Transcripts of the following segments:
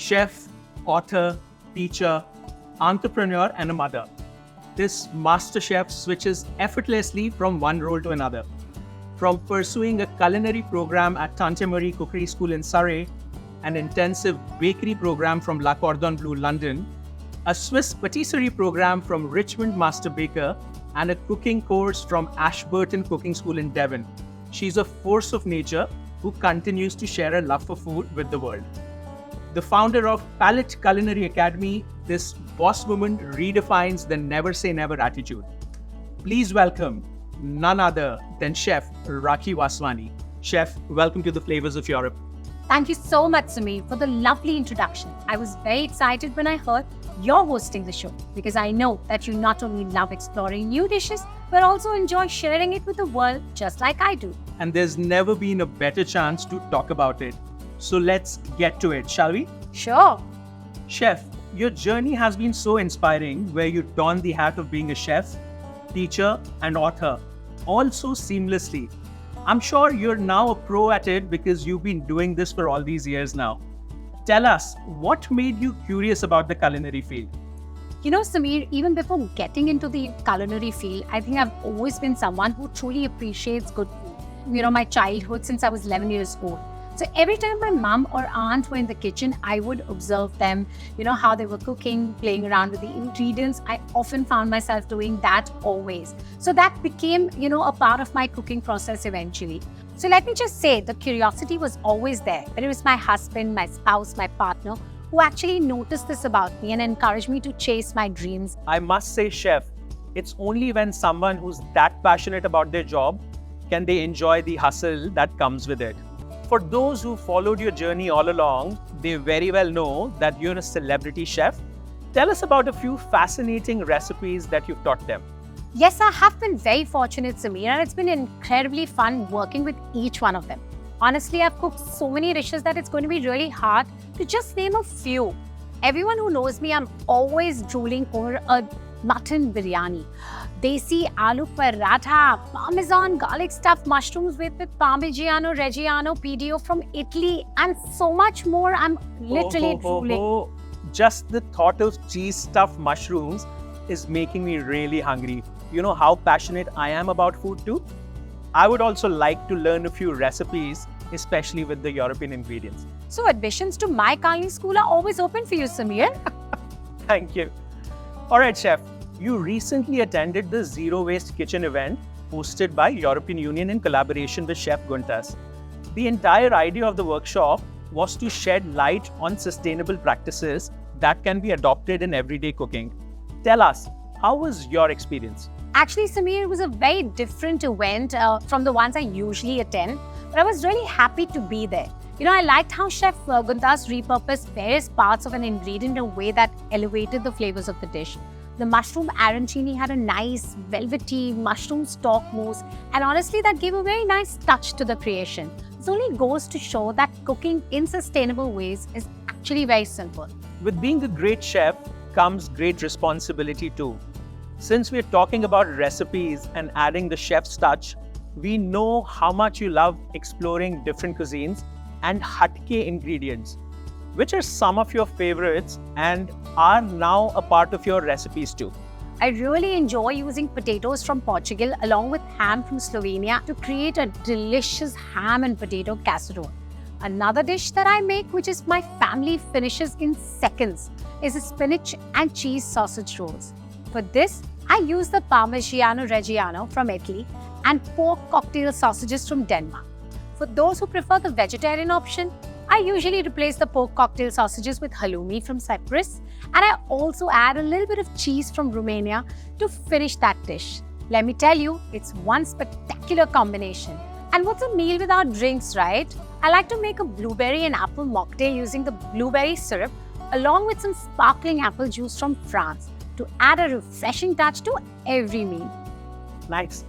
chef, author, teacher, entrepreneur, and a mother. This master chef switches effortlessly from one role to another. From pursuing a culinary program at Tante Marie Cookery School in Surrey, an intensive bakery program from La Cordon Bleu, London, a Swiss patisserie program from Richmond Master Baker, and a cooking course from Ashburton Cooking School in Devon, she's a force of nature who continues to share a love for food with the world. The founder of Palette Culinary Academy, this boss woman redefines the never say never attitude. Please welcome none other than Chef Rakhi Vaswani. Chef, welcome to the Flavors of Europe. Thank you so much, Sameer, for the lovely introduction. I was very excited when I heard you're hosting the show because I know that you not only love exploring new dishes, but also enjoy sharing it with the world just like I do. And there's never been a better chance to talk about it. So let's get to it, shall we? Sure. Chef, your journey has been so inspiring where you don the hat of being a chef, teacher, and author, all so seamlessly. I'm sure you're now a pro at it because you've been doing this for all these years now. Tell us, what made you curious about the culinary field? You know, Sameer, even before getting into the culinary field, I think I've always been someone who truly appreciates good food. You know, my childhood since I was 11 years old. So every time my mom or aunt were in the kitchen, I would observe them, how they were cooking, playing around with the ingredients. I often found myself doing that always. So that became, a part of my cooking process eventually. So let me just say, the curiosity was always there. But it was my husband, my spouse, my partner, who actually noticed this about me and encouraged me to chase my dreams. I must say, Chef, it's only when someone who's that passionate about their job can they enjoy the hustle that comes with it. For those who followed your journey all along, they very well know that you're a celebrity chef. Tell us about a few fascinating recipes that you've taught them. Yes, I have been very fortunate, Sameer, and it's been incredibly fun working with each one of them. Honestly, I've cooked so many dishes that it's going to be really hard to just name a few. Everyone who knows me, I'm always drooling over a mutton biryani. Desi aloo paratha, parmesan garlic stuffed mushrooms with Parmigiano Reggiano PDO from Italy, and so much more. I'm literally drooling. Just the thought of cheese stuffed mushrooms is making me really hungry. You know how passionate I am about food too? I would also like to learn a few recipes, especially with the European ingredients. So admissions to my culinary school are always open for you, Sameer. Thank you. All right, Chef. You recently attended the Zero Waste Kitchen event hosted by European Union in collaboration with Chef Guntas. The entire idea of the workshop was to shed light on sustainable practices that can be adopted in everyday cooking. Tell us, how was your experience? Actually, Sameer, it was a very different event from the ones I usually attend, but I was really happy to be there. I liked how Chef Guntas repurposed various parts of an ingredient in a way that elevated the flavors of the dish. The mushroom arancini had a nice, velvety mushroom stalk mousse, and honestly, that gave a very nice touch to the creation. This only goes to show that cooking in sustainable ways is actually very simple. With being a great chef comes great responsibility too. Since we're talking about recipes and adding the chef's touch, we know how much you love exploring different cuisines and hatke ingredients. Which are some of your favorites and are now a part of your recipes too? I really enjoy using potatoes from Portugal along with ham from Slovenia to create a delicious ham and potato casserole. Another dish that I make, which is my family finishes in seconds, is a spinach and cheese sausage rolls. For this, I use the Parmigiano Reggiano from Italy and pork cocktail sausages from Denmark. For those who prefer the vegetarian option, I usually replace the pork cocktail sausages with halloumi from Cyprus, and I also add a little bit of cheese from Romania to finish that dish. Let me tell you, it's one spectacular combination. And what's a meal without drinks, right? I like to make a blueberry and apple mocktail using the blueberry syrup along with some sparkling apple juice from France to add a refreshing touch to every meal. Nice.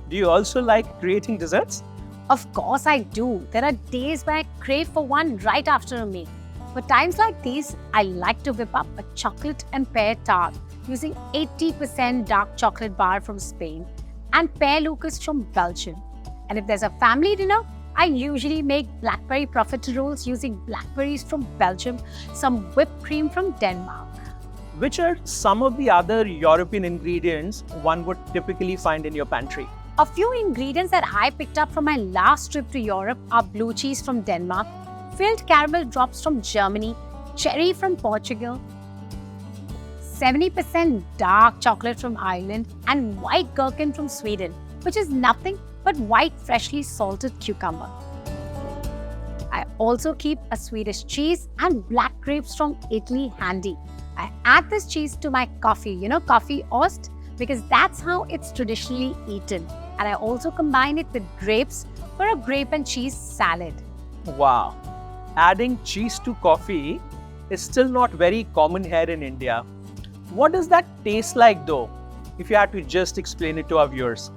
Do you also like creating desserts? Of course I do. There are days where I crave for one right after a meal. For times like these, I like to whip up a chocolate and pear tart using 80% dark chocolate bar from Spain and pear Lucas from Belgium. And if there's a family dinner, I usually make blackberry profiteroles using blackberries from Belgium, some whipped cream from Denmark. Which are some of the other European ingredients one would typically find in your pantry? A few ingredients that I picked up from my last trip to Europe are blue cheese from Denmark, filled caramel drops from Germany, cherry from Portugal, 70% dark chocolate from Ireland, and white gherkin from Sweden, which is nothing but white freshly salted cucumber. I also keep a Swedish cheese and black grapes from Italy handy. I add this cheese to my coffee, coffee ost, because that's how it's traditionally eaten. And I also combine it with grapes for a grape and cheese salad. Wow, adding cheese to coffee is still not very common here in India. What does that taste like though, if you had to just explain it to our viewers?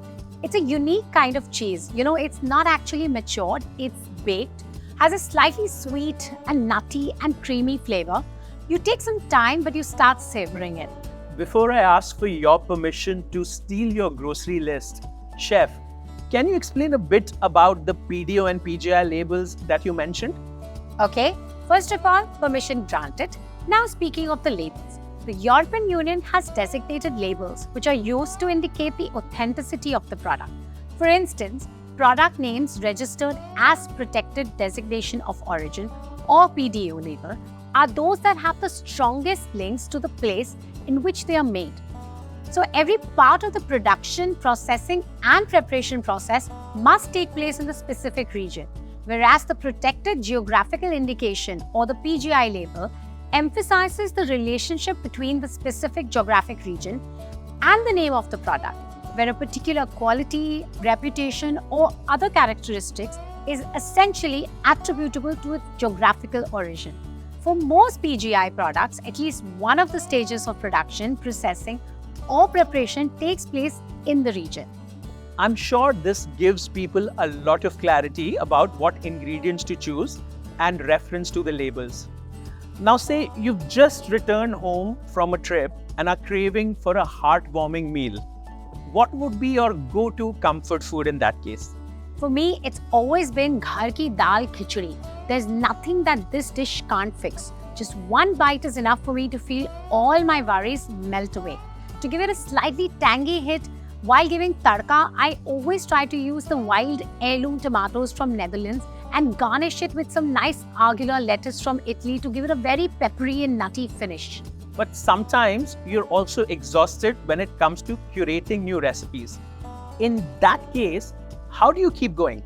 It's a unique kind of cheese. It's not actually matured, it's baked, has a slightly sweet and nutty and creamy flavor. You take some time, but you start savoring it. Before I ask for your permission to steal your grocery list, Chef, can you explain a bit about the PDO and PGI labels that you mentioned? Okay, first of all, permission granted. Now speaking of the labels, the European Union has designated labels which are used to indicate the authenticity of the product. For instance, product names registered as Protected Designation of Origin or PDO label are those that have the strongest links to the place in which they are made. So every part of the production, processing and preparation process must take place in the specific region, whereas the Protected Geographical Indication or the PGI label emphasizes the relationship between the specific geographic region and the name of the product, where a particular quality, reputation or other characteristics is essentially attributable to its geographical origin. For most PGI products, at least one of the stages of production, processing or preparation takes place in the region. I'm sure this gives people a lot of clarity about what ingredients to choose and reference to the labels. Now say you've just returned home from a trip and are craving for a heartwarming meal. What would be your go-to comfort food in that case? For me, it's always been ghar ki dal khichdi. There's nothing that this dish can't fix. Just one bite is enough for me to feel all my worries melt away. To give it a slightly tangy hit, while giving tadka, I always try to use the wild heirloom tomatoes from Netherlands and garnish it with some nice arugula lettuce from Italy to give it a very peppery and nutty finish. But sometimes you're also exhausted when it comes to curating new recipes. In that case, how do you keep going?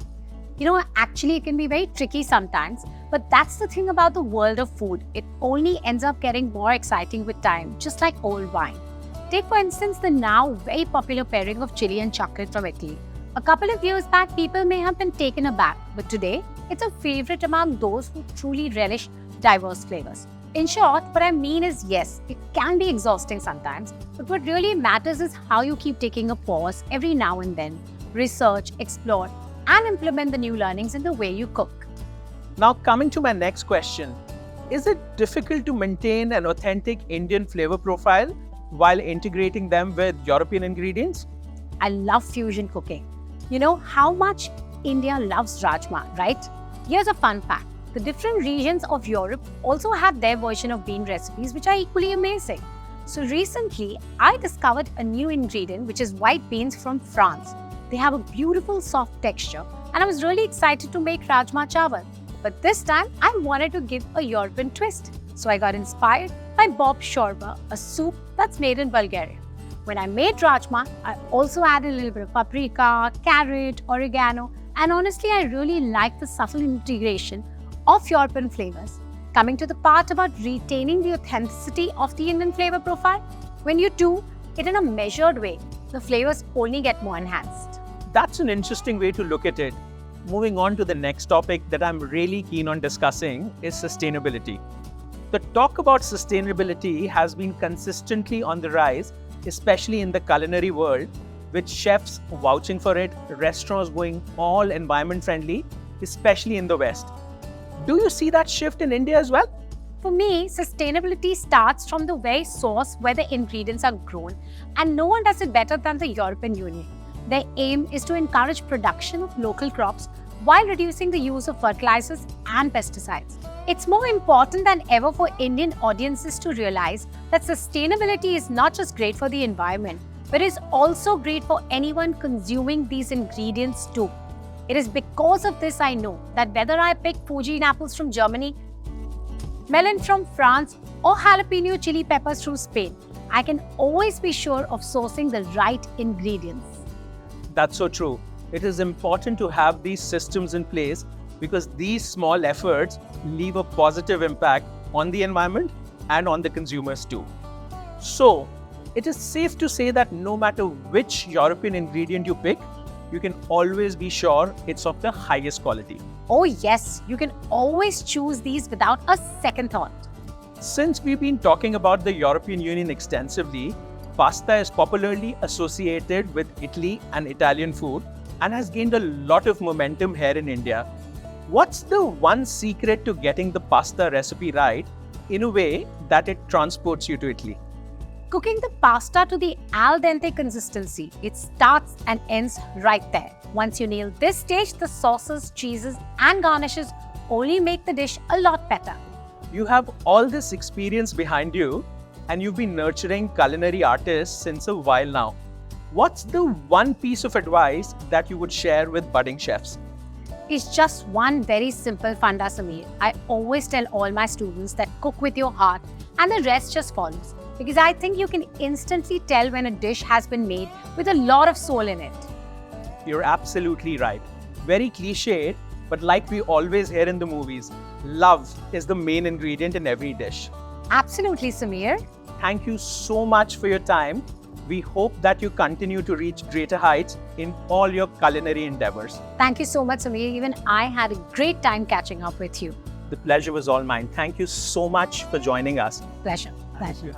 Actually, it can be very tricky sometimes, but that's the thing about the world of food. It only ends up getting more exciting with time, just like old wine. Take, for instance, the now very popular pairing of chili and chocolate from Italy. A couple of years back, people may have been taken aback, but today, it's a favorite among those who truly relish diverse flavors. In short, what I mean is, yes, it can be exhausting sometimes, but what really matters is how you keep taking a pause every now and then, research, explore, and implement the new learnings in the way you cook. Now, coming to my next question, is it difficult to maintain an authentic Indian flavor profile while integrating them with European ingredients? I love fusion cooking. You know how much India loves rajma, right? Here's a fun fact. The different regions of Europe also have their version of bean recipes, which are equally amazing. So recently, I discovered a new ingredient, which is white beans from France. They have a beautiful soft texture, and I was really excited to make rajma chawal. But this time, I wanted to give a European twist. So I got inspired by bob shorba, a soup that's made in Bulgaria. When I made rajma, I also added a little bit of paprika, carrot, oregano, and honestly, I really like the subtle integration of European flavors. Coming to the part about retaining the authenticity of the Indian flavor profile, when you do it in a measured way, the flavors only get more enhanced. That's an interesting way to look at it. Moving on to the next topic that I'm really keen on discussing is sustainability. The talk about sustainability has been consistently on the rise, especially in the culinary world, with chefs vouching for it, restaurants going all environment friendly, especially in the West. Do you see that shift in India as well? For me, sustainability starts from the very source where the ingredients are grown, and no one does it better than the European Union. Their aim is to encourage production of local crops while reducing the use of fertilizers and pesticides. It's more important than ever for Indian audiences to realize that sustainability is not just great for the environment, but is also great for anyone consuming these ingredients too. It is because of this I know that whether I pick Fujian apples from Germany, melon from France, or jalapeno chili peppers from Spain, I can always be sure of sourcing the right ingredients. That's so true. It is important to have these systems in place because these small efforts leave a positive impact on the environment and on the consumers too. So, it is safe to say that no matter which European ingredient you pick, you can always be sure it's of the highest quality. Oh yes, you can always choose these without a second thought. Since we've been talking about the European Union extensively, pasta is popularly associated with Italy and Italian food and has gained a lot of momentum here in India. What's the one secret to getting the pasta recipe right in a way that it transports you to Italy? Cooking the pasta to the al dente consistency, it starts and ends right there. Once you nail this stage, the sauces, cheeses, and garnishes only make the dish a lot better. You have all this experience behind you and you've been nurturing culinary artists since a while now. What's the one piece of advice that you would share with budding chefs? It's just one very simple funda, Sameer. I always tell all my students that cook with your heart and the rest just follows. Because I think you can instantly tell when a dish has been made with a lot of soul in it. You're absolutely right. Very cliched, but like we always hear in the movies, love is the main ingredient in every dish. Absolutely, Sameer. Thank you so much for your time. We hope that you continue to reach greater heights in all your culinary endeavors. Thank you so much, Sameer. Even I had a great time catching up with you. The pleasure was all mine. Thank you so much for joining us. Pleasure. Thank you.